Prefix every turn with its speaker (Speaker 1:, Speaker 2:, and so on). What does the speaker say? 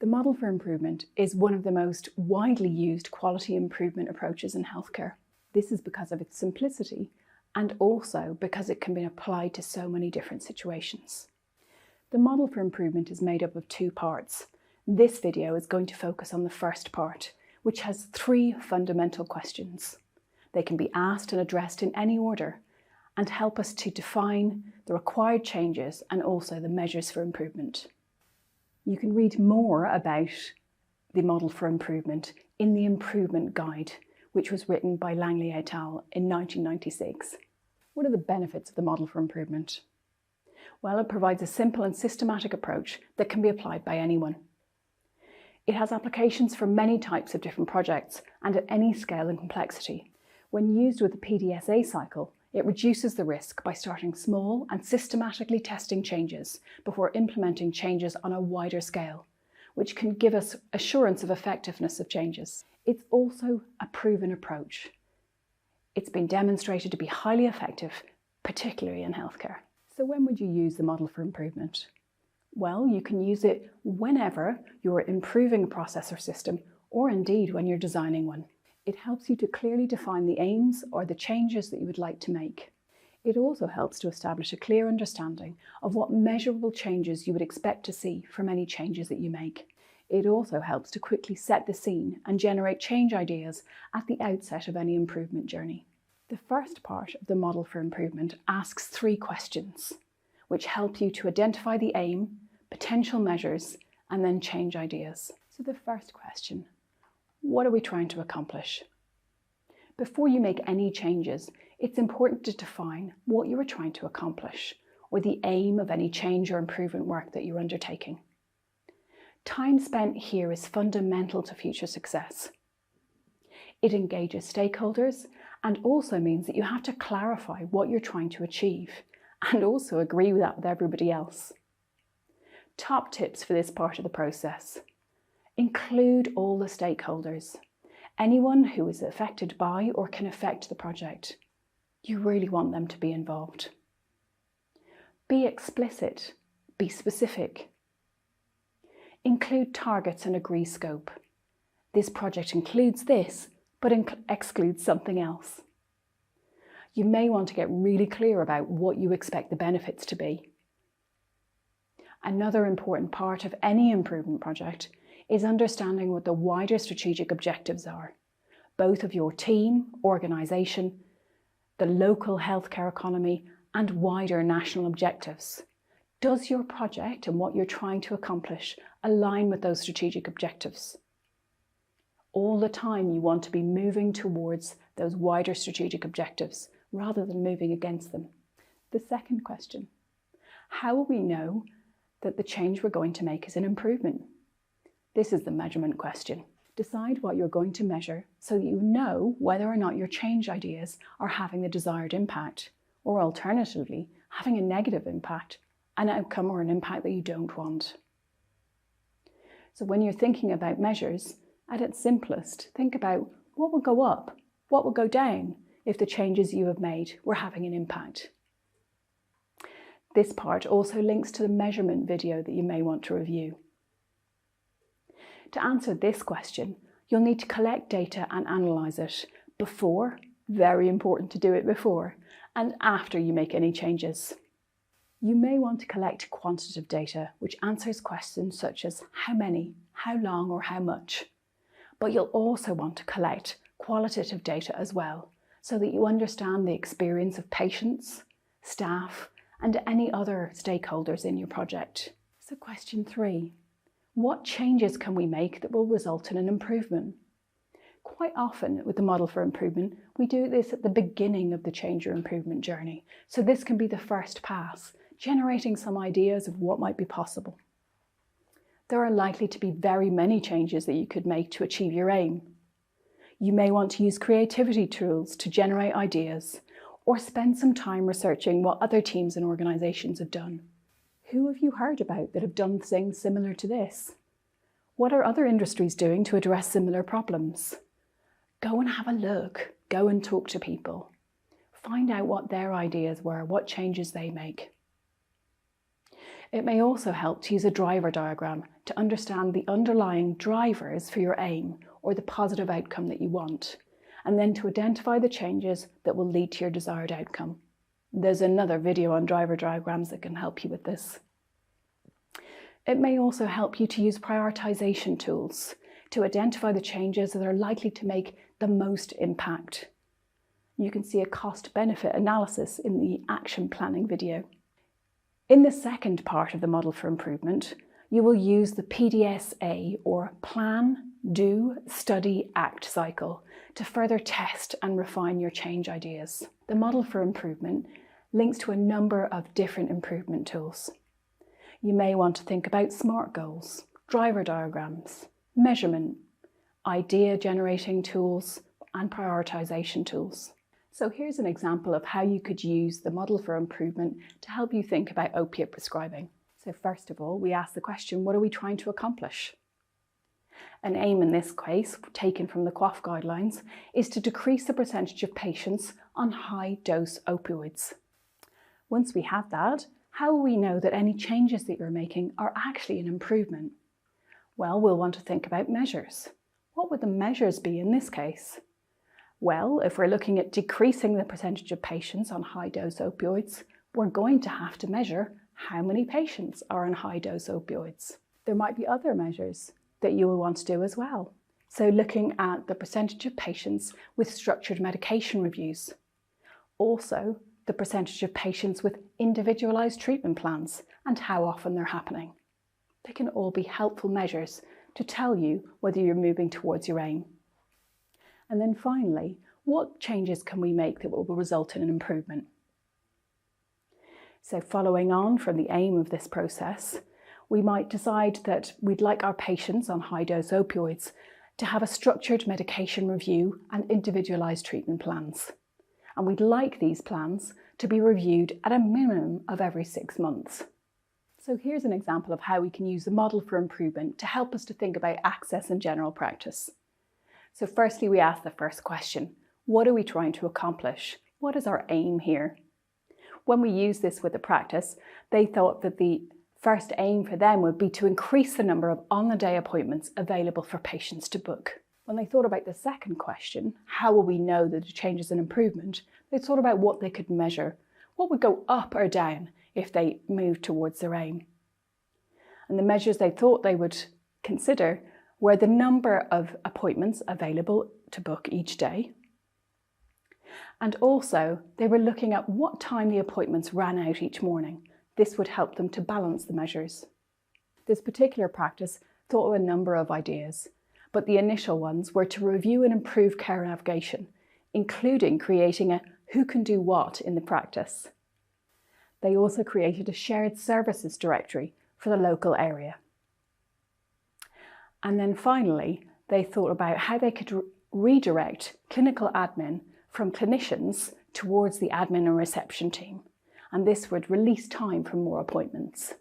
Speaker 1: The model for improvement is one of the most widely used quality improvement approaches in healthcare. This is because of its simplicity and also because it can be applied to so many different situations. The model for improvement is made up of two parts. This video is going to focus on the first part, which has three fundamental questions. They can be asked and addressed in any order and help us to define the required changes and also the measures for improvement. You can read more about the model for improvement in the Improvement Guide, which was written by Langley et al. In 1996. What are the benefits of the model for improvement? Well, it provides a simple and systematic approach that can be applied by anyone. It has applications for many types of different projects and at any scale and complexity. When used with the PDSA cycle, it reduces the risk by starting small and systematically testing changes before implementing changes on a wider scale, which can give us assurance of effectiveness of changes. It's also a proven approach. It's been demonstrated to be highly effective, particularly in healthcare. So when would you use the model for improvement? Well, you can use it whenever you're improving a process or system, or indeed when you're designing one. It helps you to clearly define the aims or the changes that you would like to make. It also helps to establish a clear understanding of what measurable changes you would expect to see from any changes that you make. It also helps to quickly set the scene and generate change ideas at the outset of any improvement journey. The first part of the model for improvement asks three questions, which help you to identify the aim, potential measures, and then change ideas. So the first question: what are we trying to accomplish? Before you make any changes, it's important to define what you are trying to accomplish, or the aim of any change or improvement work that you're undertaking. Time spent here is fundamental to future success. It engages stakeholders and also means that you have to clarify what you're trying to achieve and also agree with that with everybody else. Top tips for this part of the process: include all the stakeholders, anyone who is affected by or can affect the project. You really want them to be involved. Be explicit, be specific. Include targets and agree scope. This project includes this, but excludes something else. You may want to get really clear about what you expect the benefits to be. Another important part of any improvement project is understanding what the wider strategic objectives are, both of your team, organisation, the local healthcare economy, and wider national objectives. Does your project and what you're trying to accomplish align with those strategic objectives? All the time you want to be moving towards those wider strategic objectives rather than moving against them. The second question: how will we know that the change we're going to make is an improvement? This is the measurement question. Decide what you're going to measure so that you know whether or not your change ideas are having the desired impact, or alternatively, having a negative impact, an outcome or an impact that you don't want. So when you're thinking about measures, at its simplest, think about what will go up, what will go down if the changes you have made were having an impact. This part also links to the measurement video that you may want to review. To answer this question, you'll need to collect data and analyse it before, very important to do it before, and after you make any changes. You may want to collect quantitative data, which answers questions such as how many, how long, or how much. But you'll also want to collect qualitative data as well, so that you understand the experience of patients, staff, and any other stakeholders in your project. So question 3. What changes can we make that will result in an improvement? Quite often with the model for improvement, we do this at the beginning of the change or improvement journey. So this can be the first pass, generating some ideas of what might be possible. There are likely to be very many changes that you could make to achieve your aim. You may want to use creativity tools to generate ideas, or spend some time researching what other teams and organisations have done. Who have you heard about that have done things similar to this? What are other industries doing to address similar problems? Go and have a look. Go and talk to people. Find out what their ideas were, what changes they make. It may also help to use a driver diagram to understand the underlying drivers for your aim or the positive outcome that you want, and then to identify the changes that will lead to your desired outcome. There's another video on driver diagrams that can help you with this. It may also help you to use prioritization tools to identify the changes that are likely to make the most impact. You can see a cost-benefit analysis in the action planning video. In the second part of the Model for Improvement, you will use the PDSA, or Plan, Do, Study, Act cycle to further test and refine your change ideas. The Model for Improvement links to a number of different improvement tools. You may want to think about SMART goals, driver diagrams, measurement, idea generating tools, and prioritization tools. So here's an example of how you could use the Model for Improvement to help you think about opiate prescribing. So first of all, we ask the question, what are we trying to accomplish? An aim in this case, taken from the QOF guidelines, is to decrease the percentage of patients on high-dose opioids. Once we have that, how will we know that any changes that you're making are actually an improvement? Well, we'll want to think about measures. What would the measures be in this case? Well, if we're looking at decreasing the percentage of patients on high-dose opioids, we're going to have to measure how many patients are on high-dose opioids. There might be other measures that you will want to do as well. So looking at the percentage of patients with structured medication reviews. Also, the percentage of patients with individualised treatment plans and how often they're happening. They can all be helpful measures to tell you whether you're moving towards your aim. And then finally, what changes can we make that will result in an improvement? So following on from the aim of this process, we might decide that we'd like our patients on high-dose opioids to have a structured medication review and individualised treatment plans. And we'd like these plans to be reviewed at a minimum of every 6 months. So here's an example of how we can use the Model for Improvement to help us to think about access in general practice. So firstly, we ask the first question, what are we trying to accomplish? What is our aim here? When we used this with the practice, they thought that the first aim for them would be to increase the number of on-the-day appointments available for patients to book. When they thought about the second question, how will we know that the change is an improvement, they thought about what they could measure. What would go up or down if they moved towards their aim? And the measures they thought they would consider were the number of appointments available to book each day. And also, they were looking at what time the appointments ran out each morning. This would help them to balance the measures. This particular practice thought of a number of ideas, but the initial ones were to review and improve care navigation, including creating a who can do what in the practice. They also created a shared services directory for the local area. And then finally, they thought about how they could redirect clinical admin from clinicians towards the admin and reception team. And this would release time for more appointments.